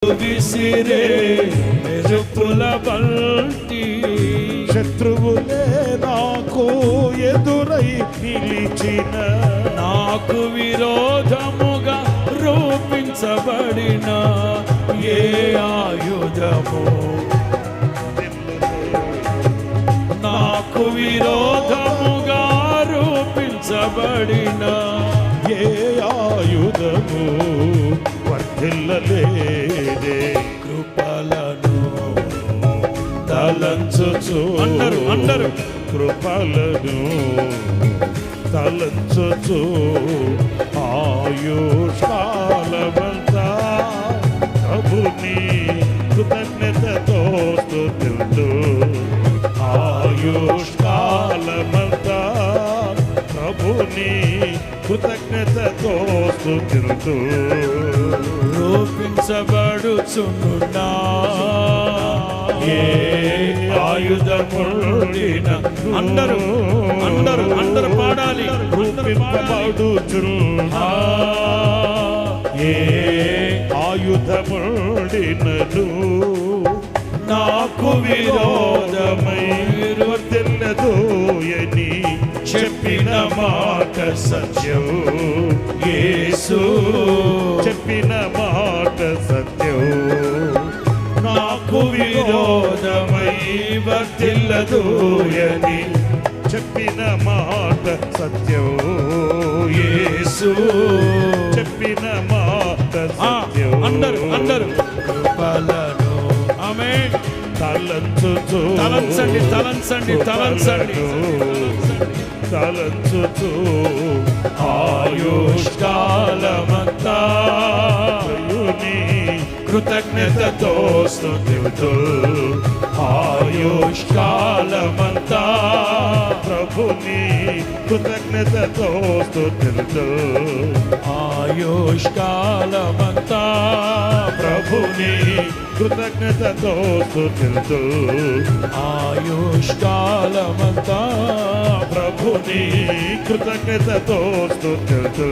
విసిరే మెరుపుల బంటి శత్రువులే నాకు ఎదురై నిలిచిన నాకు విరోధముగా రూపించబడిన ఏ ఆయుధము నాకు విరోధముగా రూపించబడిన ఏ ఆయుధము వర్ధిల్లలేదే. కృపలను తలంచుచు అందరు కృపలను తలంచుచు ఆయుష్కాలమంతా ప్రభుని కృతజ్ఞతతో స్తుతింతు. ఆయుష్కాలమంతా ప్రభుని కృతజ్ఞతతో స్తుతింతు. రూపించబడుచున్నా ఏ ఆయుధముడిన అందరూ పాడాలి. రూపింపబడుచున్నా ఏ ఆయుధముడినను నాకు విరోధమై వర్ధిల్లదోయని చెప్పిన మాట సత్యం. యేసు చెప్పిన మాట సత్యం. నాకు విరోధమై వర్ధిల్లదోయని చెప్పిన మాట సత్యం. యేసు చెప్పిన మాట సత్యం. అందరు కృపలను ఆమేన్ తలంచుచు తలంచుచు ఆయుష్కాలమంతా కృతజ్ఞతతో స్తుతింతు. ఆయుష్కాలమంతా ప్రభుని కృతజ్ఞతతో స్తుతింతు. ఆయుష్కాలమంతా ప్రభుని కృతజ్ఞతతో స్తుతింతు. ఆయుష్కాలమంతా ప్రభుని కృతజ్ఞతతో స్తుతింతు.